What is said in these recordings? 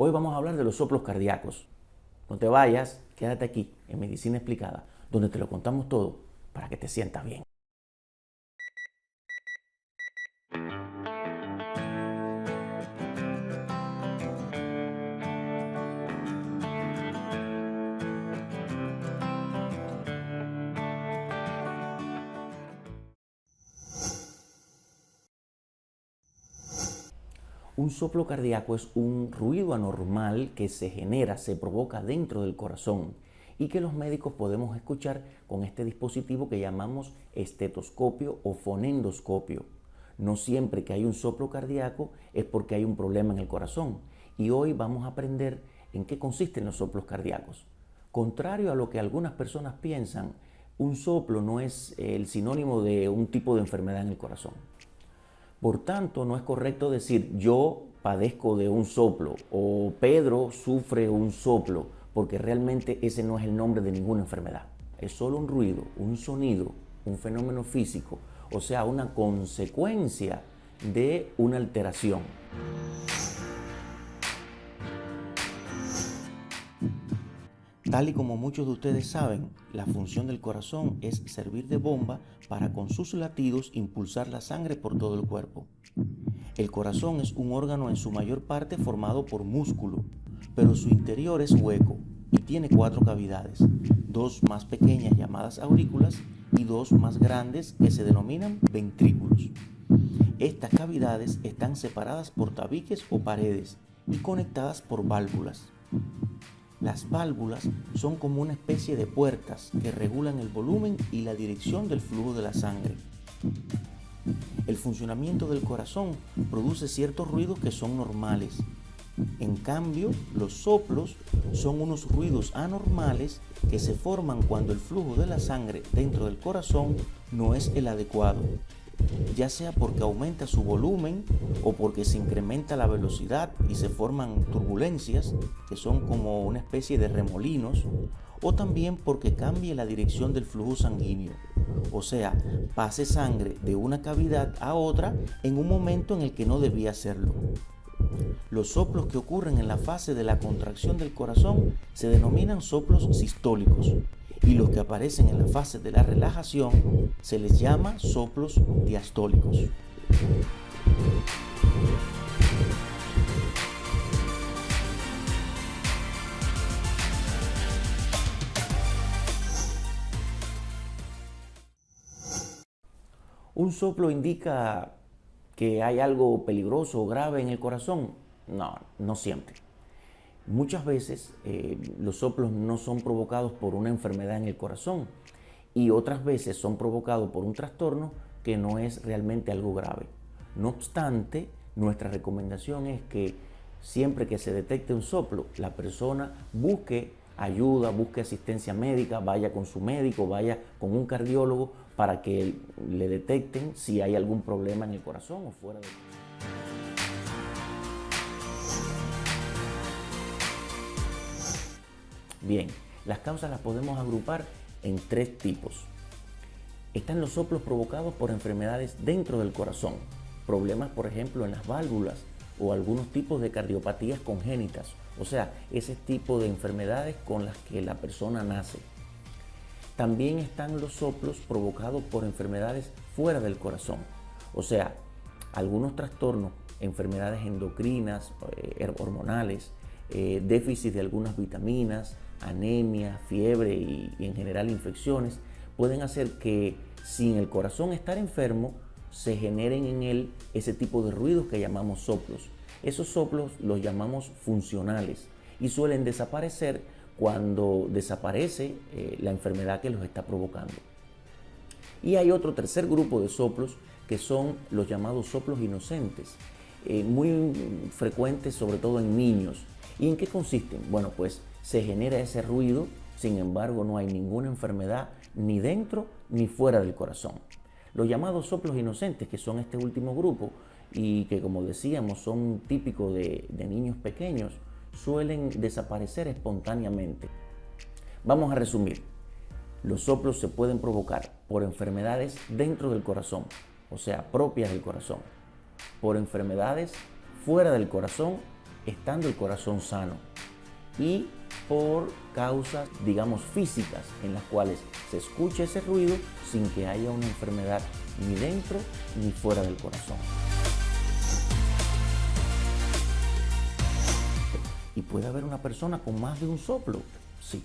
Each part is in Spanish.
Hoy vamos a hablar de los soplos cardíacos. No te vayas, quédate aquí en Medicina Explicada, donde te lo contamos todo para que te sientas bien. Un soplo cardíaco es un ruido anormal que se provoca dentro del corazón y que los médicos podemos escuchar con este dispositivo que llamamos estetoscopio o fonendoscopio. No siempre que hay un soplo cardíaco es porque hay un problema en el corazón, y hoy vamos a aprender en qué consisten los soplos cardíacos. Contrario a lo que algunas personas piensan, un soplo no es el sinónimo de un tipo de enfermedad en el corazón. Por tanto, no es correcto decir yo padezco de un soplo o Pedro sufre un soplo, porque realmente ese no es el nombre de ninguna enfermedad. Es solo un ruido, un sonido, un fenómeno físico, o sea, una consecuencia de una alteración. Tal y como muchos de ustedes saben, la función del corazón es servir de bomba para con sus latidos impulsar la sangre por todo el cuerpo. El corazón es un órgano en su mayor parte formado por músculo, pero su interior es hueco y tiene 4 cavidades, 2 más pequeñas llamadas aurículas y 2 más grandes que se denominan ventrículos. Estas cavidades están separadas por tabiques o paredes y conectadas por válvulas. Las válvulas son como una especie de puertas que regulan el volumen y la dirección del flujo de la sangre. El funcionamiento del corazón produce ciertos ruidos que son normales. En cambio, los soplos son unos ruidos anormales que se forman cuando el flujo de la sangre dentro del corazón no es el adecuado, ya sea porque aumenta su volumen o porque se incrementa la velocidad y se forman turbulencias, que son como una especie de remolinos, o también porque cambie la dirección del flujo sanguíneo, o sea, pase sangre de una cavidad a otra en un momento en el que no debía hacerlo. Los soplos que ocurren en la fase de la contracción del corazón se denominan soplos sistólicos, y los que aparecen en la fase de la relajación se les llama soplos diastólicos. ¿Un soplo indica que hay algo peligroso o grave en el corazón? No, no siempre. Muchas veces los soplos no son provocados por una enfermedad en el corazón, y otras veces son provocados por un trastorno que no es realmente algo grave. No obstante, nuestra recomendación es que siempre que se detecte un soplo, la persona busque ayuda, busque asistencia médica, vaya con su médico, vaya con un cardiólogo para que le detecten si hay algún problema en el corazón o fuera de él. Bien, las causas las podemos agrupar en 3 tipos. Están los soplos provocados por enfermedades dentro del corazón, problemas por ejemplo en las válvulas o algunos tipos de cardiopatías congénitas, o sea, ese tipo de enfermedades con las que la persona nace. También están los soplos provocados por enfermedades fuera del corazón, o sea, algunos trastornos, enfermedades endocrinas, hormonales, déficit de algunas vitaminas, anemia, fiebre y en general infecciones, pueden hacer que sin el corazón estar enfermo se generen en él ese tipo de ruidos que llamamos soplos. Esos soplos los llamamos funcionales y suelen desaparecer cuando desaparece la enfermedad que los está provocando. Y hay otro tercer grupo de soplos que son los llamados soplos inocentes, muy frecuentes sobre todo en niños. ¿Y en qué consisten? Bueno, pues se genera ese ruido, sin embargo no hay ninguna enfermedad ni dentro ni fuera del corazón. Los llamados soplos inocentes, que son este último grupo y que, como decíamos, son típicos de niños pequeños, suelen desaparecer espontáneamente. Vamos a resumir. Los soplos se pueden provocar por enfermedades dentro del corazón, o sea, propias del corazón, por enfermedades fuera del corazón estando el corazón sano y por causas, digamos, físicas en las cuales se escucha ese ruido sin que haya una enfermedad ni dentro ni fuera del corazón. ¿Y puede haber una persona con más de un soplo? Sí,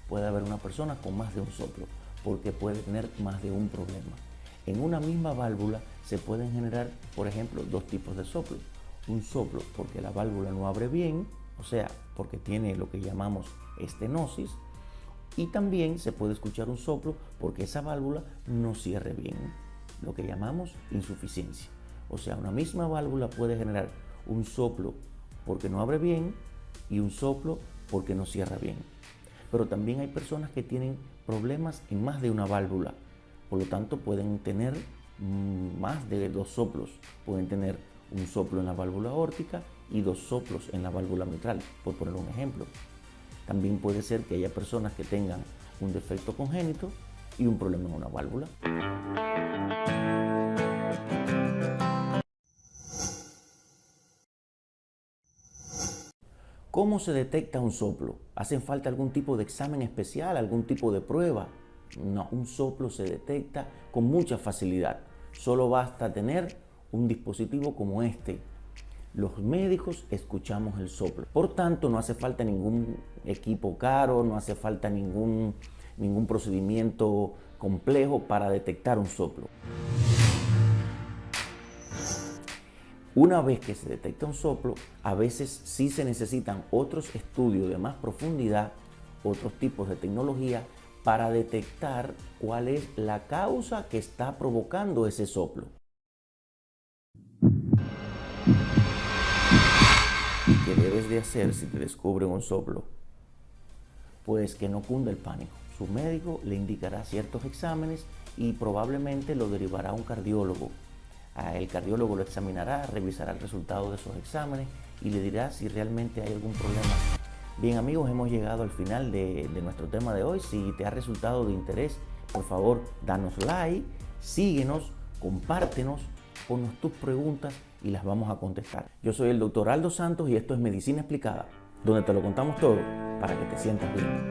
puede haber una persona con más de un soplo, porque puede tener más de un problema. En una misma válvula se pueden generar, por ejemplo, dos tipos de soplo. Un soplo porque la válvula no abre bien, o sea, porque tiene lo que llamamos estenosis, y también se puede escuchar un soplo porque esa válvula no cierre bien, lo que llamamos insuficiencia. O sea, una misma válvula puede generar un soplo porque no abre bien y un soplo porque no cierra bien. Pero también hay personas que tienen problemas en más de una válvula, por lo tanto pueden tener más de dos soplos, pueden tener un soplo en la válvula aórtica y dos soplos en la válvula mitral, por poner un ejemplo. También puede ser que haya personas que tengan un defecto congénito y un problema en una válvula. ¿Cómo se detecta un soplo? ¿Hace falta algún tipo de examen especial, algún tipo de prueba? No, un soplo se detecta con mucha facilidad. Solo basta tener un dispositivo como este. Los médicos escuchamos el soplo. Por tanto, no hace falta ningún equipo caro, no hace falta ningún procedimiento complejo para detectar un soplo. Una vez que se detecta un soplo, a veces sí se necesitan otros estudios de más profundidad, otros tipos de tecnología para detectar cuál es la causa que está provocando ese soplo. ¿Qué debes de hacer si te descubren un soplo? Pues que no cunda el pánico. Su médico le indicará ciertos exámenes y probablemente lo derivará a un cardiólogo. El cardiólogo lo examinará, revisará el resultado de esos exámenes y le dirá si realmente hay algún problema. Bien amigos, hemos llegado al final de nuestro tema de hoy. Si te ha resultado de interés, por favor, danos like, síguenos, compártenos, ponnos tus preguntas y las vamos a contestar. Yo soy el Dr. Aldo Santos y esto es Medicina Explicada, donde te lo contamos todo para que te sientas bien.